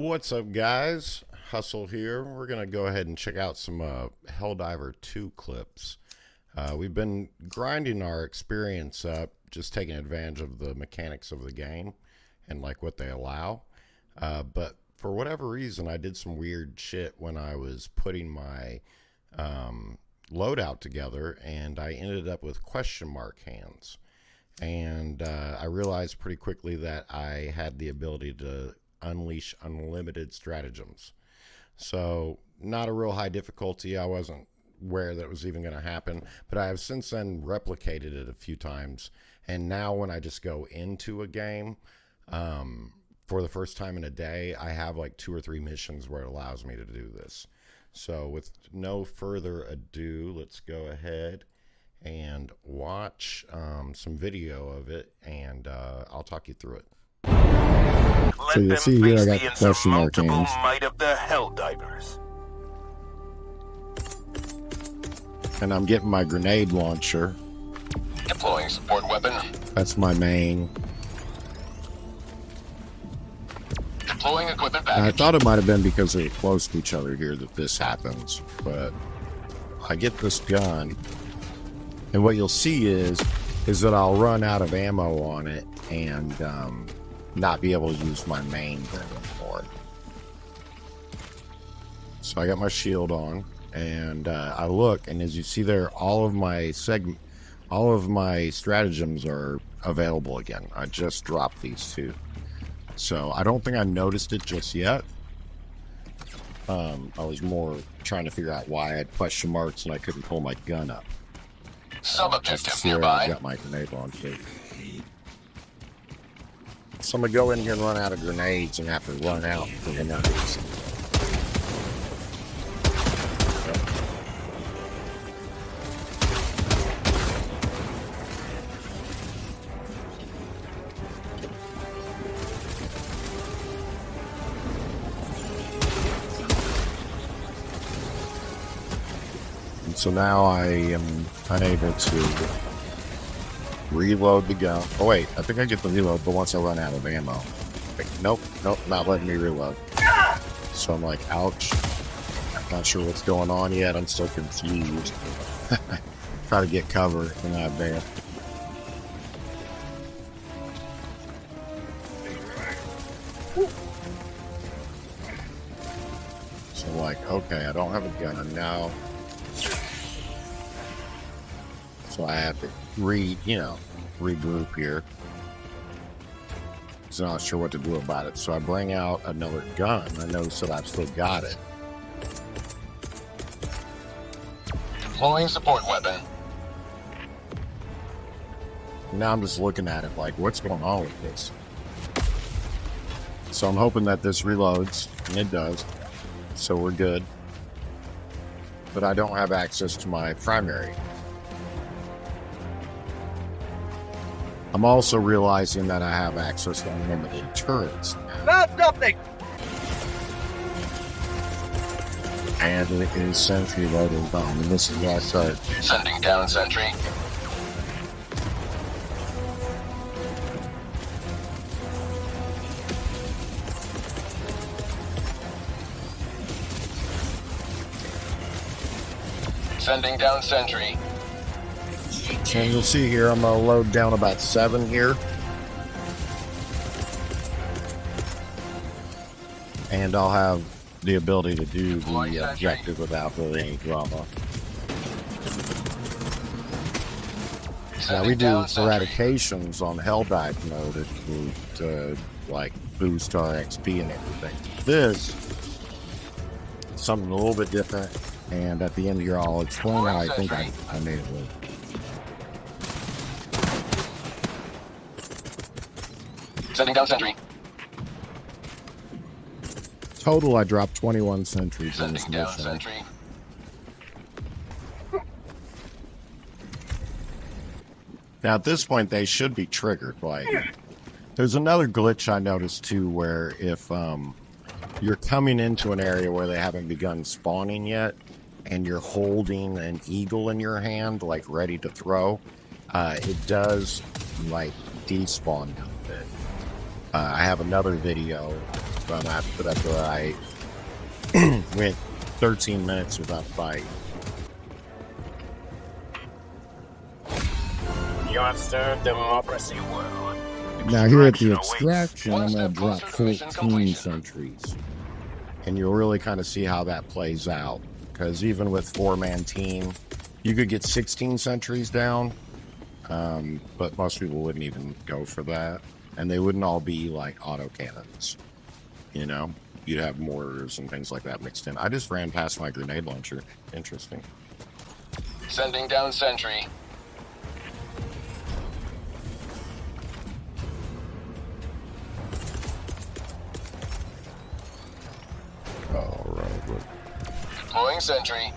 What's up, guys? Hustle here. We're going to go ahead and check out some Helldiver 2 clips. We've been grinding our experience up, just taking advantage of the mechanics of the game and like what they allow. But for whatever reason, I did some weird shit when I was putting my loadout together, and I ended up with question mark hands. And I realized pretty quickly that I had the ability to unleash unlimited stratagems. So not a real high difficulty. I wasn't aware that it was even going to happen, but I have since then replicated it a few times. And now when I just go into a game for the first time in a day, I have like 2 or 3 missions where it allows me to do this. So with no further ado, let's go ahead and watch some video of it, and I'll talk you through it. So you see here I got the question mark hands. Might of the Helldivers. And I'm getting my grenade launcher. Deploying support weapon. That's my main. Deploying equipment And I package. thought it might have been because they're close to each other here that this happens. But I get this gun. And what you'll see is that I'll run out of ammo on it and not be able to use my main gun anymore. So I got my shield on, and I look, and as you see there, all of my stratagems are available again. I just dropped these 2. So I don't think I noticed it just yet. I was more trying to figure out why I had question marks and I couldn't pull my gun up. Sub-objective I nearby. got my grenade launcher. So I'm gonna go in here and run out of grenades and have to run out for the nuggets. And so now I am unable to reload the gun. Oh wait, I think I get the reload, but once I run out of ammo. Wait, nope, not letting me reload. So I'm like, ouch. Not sure what's going on yet. I'm still confused. Try to get cover and not there. So I'm like, okay, I don't have a gun now. So I have to regroup here. So I'm not sure what to do about it. So I bring out another gun. I notice that I've still got it. Deploying support weapon. Now I'm just looking at it like, what's going on with this? So I'm hoping that this reloads, and it does. So we're good. But I don't have access to my primary. I'm also realizing that I have access to unlimited turrets. Not nothing. And it is sentry loading bomb. And this is where I start. Sending down sentry. Sending down sentry. And you'll see here, I'm going to load down about 7 here. And I'll have the ability to do the objective without really any drama. Now we do eradications on Helldive mode to like boost our XP and everything. This is something a little bit different, and at the end here I'll explain how I think I made it work. Sending down sentry. Total, I dropped 21 sentries in this Sending down mission. sentry. Now at this point they should be triggered. Like, there's another glitch I noticed too, where if you're coming into an area where they haven't begun spawning yet, and you're holding an eagle in your hand, like ready to throw, it does like despawn a bit. I have another video from after that where I went 13 minutes without fight. You understand democracy world. Now here at the extraction, One I'm going step to drop closer to mission 14 completion. sentries. And you'll really kind of see how that plays out. Because even with 4-man team, you could get 16 sentries down. But most people wouldn't even go for that. And they wouldn't all be like autocannons. You know? You'd have mortars and things like that mixed in. I just ran past my grenade launcher. Interesting. Sending down sentry. Alright, look. Deploying sentry.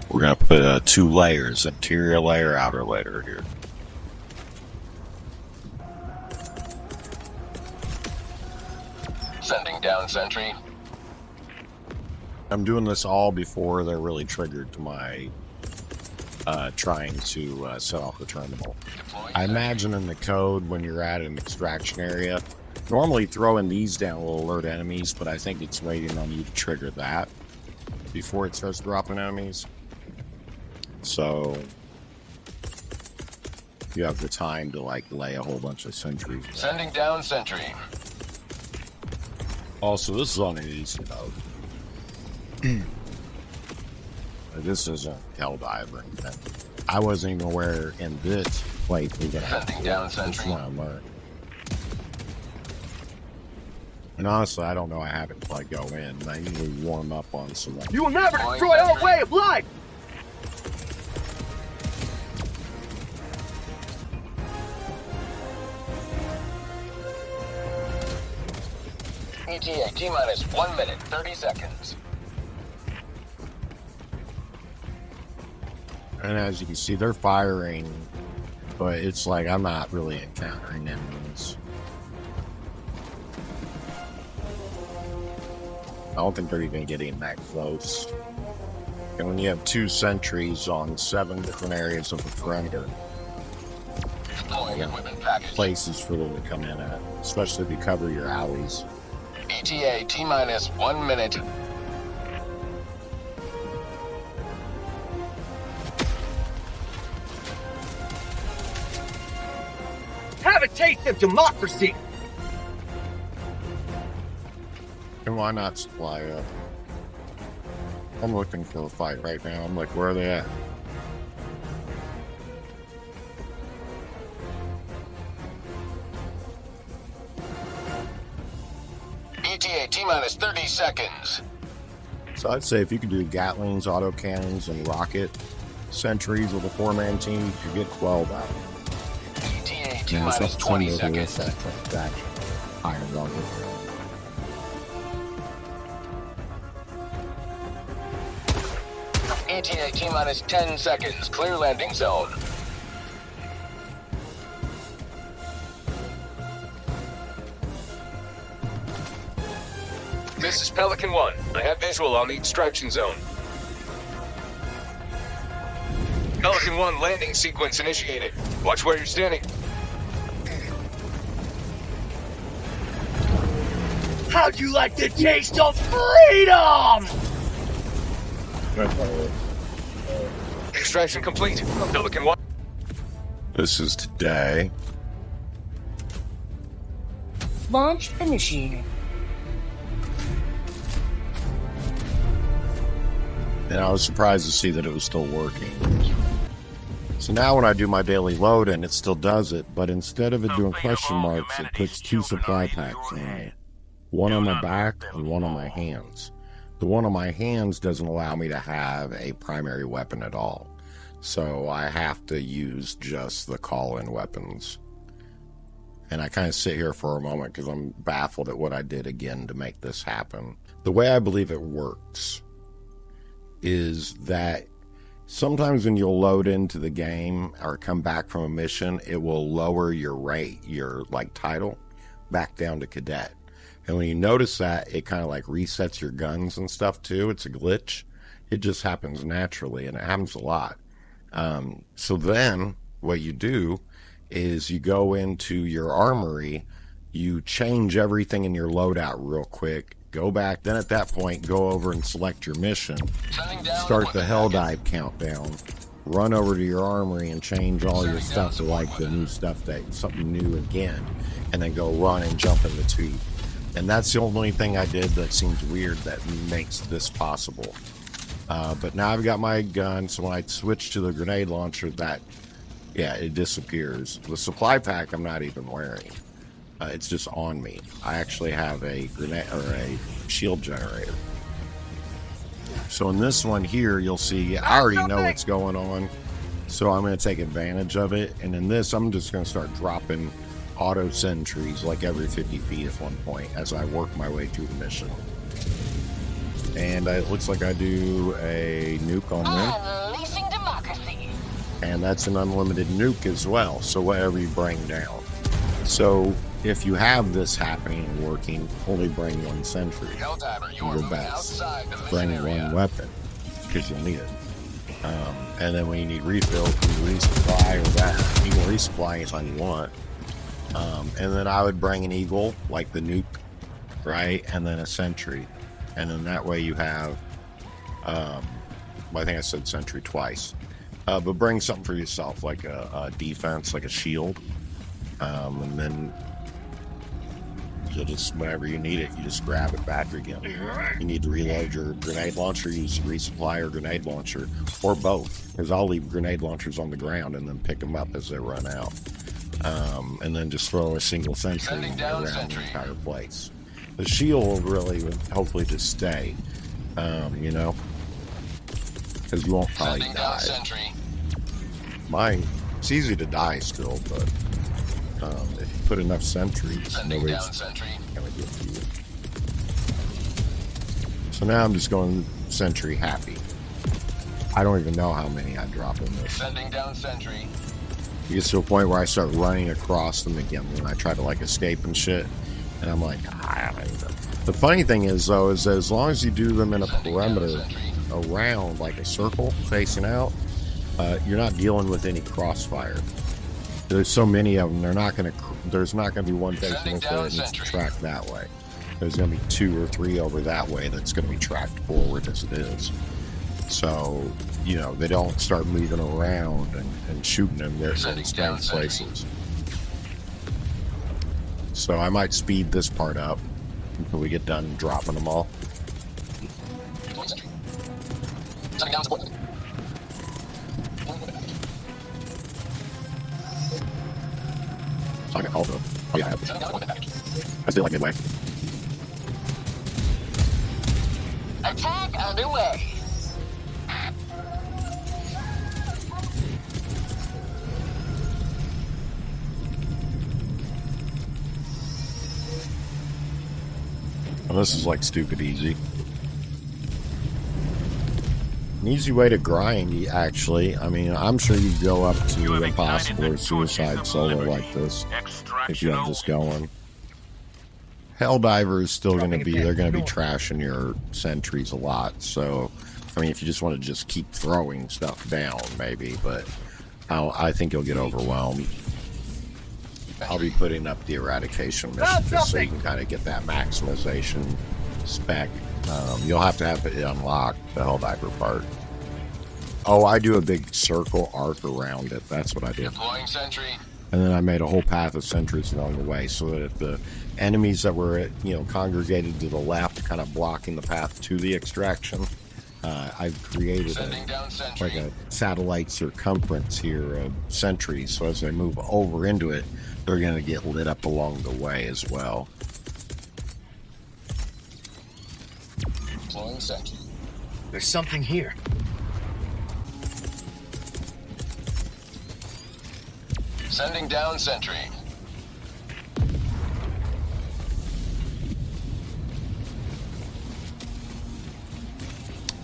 We're going to put 2 layers, interior layer, outer layer here. Sending down sentry. I'm doing this all before they're really triggered to my trying to set off the terminal. Deploying I sentry. imagine in the code when you're at an extraction area, normally throwing these down will alert enemies, but I think it's waiting on you to trigger that before it starts dropping enemies. So you have the time to like lay a whole bunch of sentries. Sending down sentry. Also, this is on an easy mode. This isn't Helldiver. I wasn't even aware in this playthrough that I Sending down this sentry. is what I learned. And honestly, I don't know. I haven't like go in. I usually warm up on some. Like, You will never Deploying destroy our sentry. way of life! ETA T-minus 1 minute, 30 seconds. and as you can see, they're firing, but it's like I'm not really encountering enemies. I don't think they're even getting that close. And when you have 2 sentries on 7 different areas of the perimeter, Deploying Yeah. equipment package. places for them to come in at, especially if you cover your alleys. ETA T-minus 1 minute. Have a taste of democracy! And why not supply up? I'm looking for a fight right now. I'm like, where are they at? ETA T-minus 30 seconds. So I'd say if you could do Gatlings, autocannons, and rocket sentries with a 4-man team, you could get 12 out. ETA Yeah, it's T-minus up to 20 with the seconds. extraction. Iron rocket. ETA T-minus 10 seconds. Clear landing zone. This is Pelican 1. I have visual on the extraction zone. Pelican 1 landing sequence initiated. Watch where you're standing. How'd you like the taste of freedom? Extraction complete. Pelican 1. This is today. Launch initiated. And I was surprised to see that it was still working. So now when I do my daily load in, it still does it, but instead of it doing question marks, it puts 2 supply packs on me. One on my back and one on my hands. The one on my hands doesn't allow me to have a primary weapon at all. So I have to use just the call-in weapons. And I kind of sit here for a moment because I'm baffled at what I did again to make this happen. The way I believe it works is that sometimes when you'll load into the game or come back from a mission, it will lower your rate, your like title, back down to cadet. And when you notice that, it kind of like resets your guns and stuff too. It's a glitch. It just happens naturally, and it happens a lot. So then what you do is you go into your armory, you change everything in your loadout real quick, go back, then at that point go over and select your mission, start the Helldive countdown, run over to your armory and change all your stuff to like the new stuff, that something new again, and then go run and jump in the tube. And that's the only thing I did that seems weird that makes this possible. But now I've got my gun, so when I switch to the grenade launcher, it disappears. The supply pack I'm not even wearing. It's just on me. I actually have a grenade or a shield generator. So in this one here, you'll see I already know what's going on, so I'm going to take advantage of it. And in this, I'm just going to start dropping auto sentries like every 50 feet at one point as I work my way through the mission. And it looks like I do a nuke on there. Unleashing democracy. And that's an unlimited nuke as well, so whatever you bring down. So if you have this happening and working, only bring one sentry. Helldiver, you are Your moving best. outside the mission Bring area. one weapon, because you'll need it. And then when you need refill, you can resupply or that. You can resupply anytime you want. And then I would bring an eagle, like the nuke, right? And then a sentry. And then that way you have, I think I said sentry twice. But bring something for yourself, like a defense, like a shield. And then you'll just, whenever you need it, you just grab it back again. You need to reload your grenade launcher, use resupply or grenade launcher, or both, because I'll leave grenade launchers on the ground and then pick them up as they run out. And then just throw a single sentry around the entire place. The shield will really, hopefully, just stay, you know, because you won't probably Sending down die. sentry. Mine, it's easy to die still, but if you put enough sentries, Sending nobody's down sentry. gonna get to you. So now I'm just going sentry happy. I don't even know how many I drop in this. Sending down sentry. It gets to a point where I start running across them again when I try to like escape and shit, and I'm like, I don't even. The funny thing is though, is that as long as you do them in a perimeter around, like a circle facing out, you're not dealing with any crossfire. There's so many of them, there's not gonna be one facing this way that needs to track that way. There's gonna be 2 or 3 over that way that's gonna be tracked forward as it is. So, you know, they don't start moving around and shooting them there in strange places. So I might speed this part up until we get done dropping them all. Sending down support. So I can also, oh yeah, I have this. Sending down support package. I still like midway. Attack underway. Well, this is like stupid easy. An easy way to grind, actually. I mean, I'm sure you go up to impossible or suicide solo like this if you have this going. Helldiver is still going to be, they're going to be trashing your sentries a lot. So, I mean, if you just want to just keep throwing stuff down, maybe, but I think you'll get overwhelmed. I'll be putting up the eradication mission just so you can kind of get that maximization spec. You'll have to have it unlocked, the Helldiver part. Oh, I do a big circle arc around it. That's what I did. Deploying sentry. And then I made a whole path of sentries along the way so that if the enemies that were, congregated to the left, kind of blocking the path to the extraction, I've created Sending down sentry. like a satellite circumference here of sentries. So as they move over into it, they're going to get lit up along the way as well. Deploying sentry. There's something here. Sending down sentry.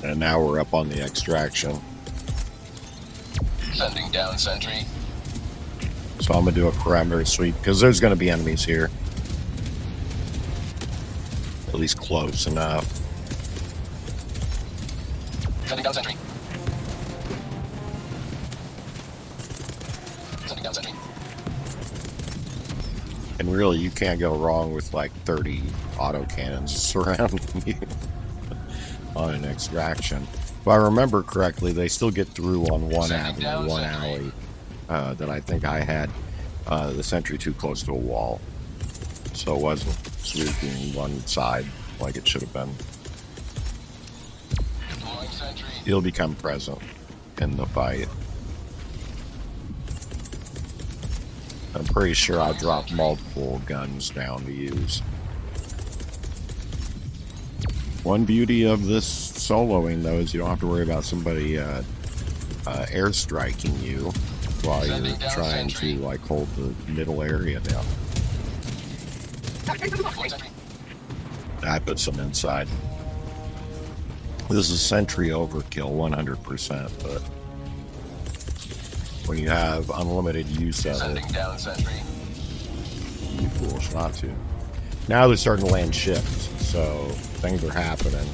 And now we're up on the extraction. Sending down sentry. So I'm going to do a perimeter sweep because there's going to be enemies here. At least close enough. Sending down sentry. Sending down sentry. And really, you can't go wrong with like 30 autocannons surrounding you on an extraction. If I remember correctly, they still get through on one avenue, one alley that I think I had the sentry too close to a wall. So it wasn't sweeping one side like it should have been. He'll become present in the fight. I'm pretty sure I dropped multiple guns down to use. One beauty of this soloing, though, is you don't have to worry about somebody airstriking you while you're trying to, like, hold the middle area down. I put some inside. This is sentry overkill, 100%, but when you have unlimited use of it, you foolish not to. Now they're starting to land ships, so things are happening.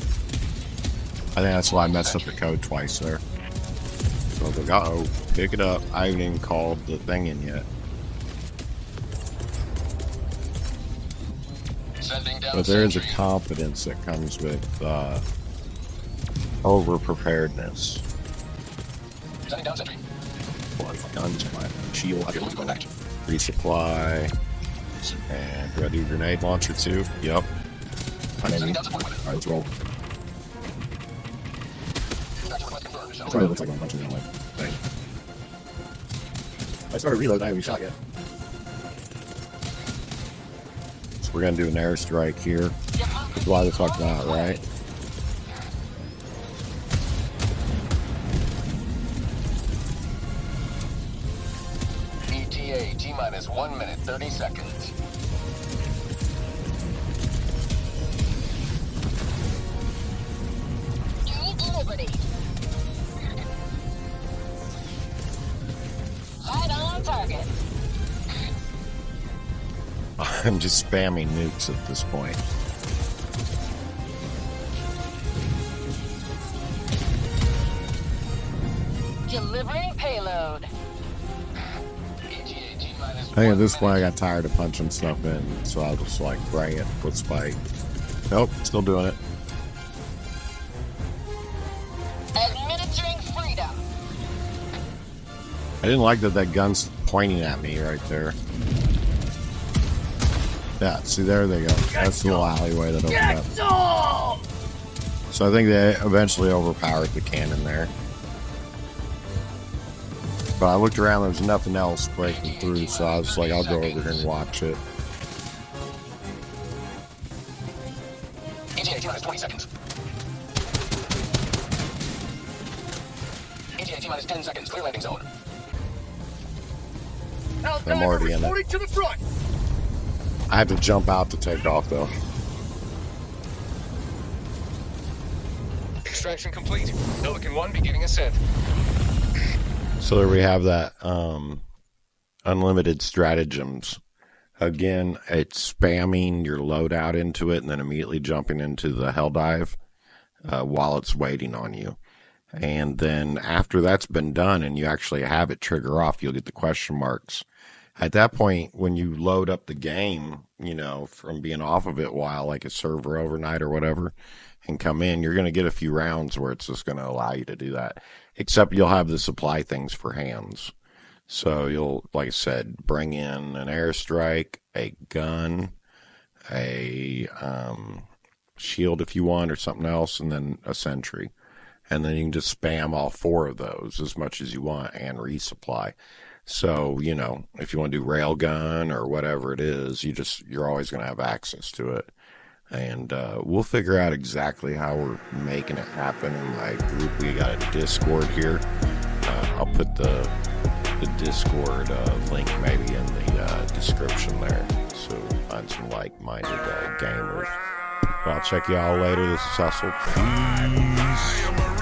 I think that's why I messed up the code twice there. So I was like, uh-oh, pick it up. I haven't even called the thing in yet. But there is a confidence that comes with over-preparedness. Guns, my shield, resupply, and do I do grenade launcher too? Yep. Alright, let's roll. Sorry, it looks like I'm punching that way. Dang. I started reloading, I haven't shot yet. So we're gonna do an airstrike here. Why the fuck not, right? T-minus 1 minute, 30 seconds. Take liberty. Right on target. I'm just spamming nukes at this point. Delivering payload. I think at this point I got tired of punching stuff in, so I was just like, bring it, let's fight. Nope, still doing it. Administering freedom. I didn't like that that gun's pointing at me right there. Yeah, see, there they go. That's the little alleyway that opened up. So I think they eventually overpowered the cannon there. But I looked around, there was nothing else breaking through, so I was like, I'll go over here and watch it. ETA T-minus 20 seconds. ETA T-minus 10 seconds. Clear landing zone. I'm already in it. To the front. I had to jump out to take off, though. Extraction complete. Pelican 1 beginning ascent. So there we have that unlimited stratagems. Again, it's spamming your loadout into it and then immediately jumping into the Helldive while it's waiting on you. And then after that's been done and you actually have it trigger off, you'll get the question marks. At that point, when you load up the game, you know, from being off of it while like a server overnight or whatever, and come in, you're going to get a few rounds where it's just going to allow you to do that. Except you'll have the supply things for hands. So you'll, like I said, bring in an airstrike, a gun, a shield if you want, or something else, and then a sentry. And then you can just spam all four of those as much as you want and resupply. So, you know, if you want to do railgun or whatever it is, you're always going to have access to it. And we'll figure out exactly how we're making it happen in my group. We got a Discord here. I'll put the Discord link maybe in the description there, so find some like-minded gamers. But I'll check y'all later. This is Hustle. Peace.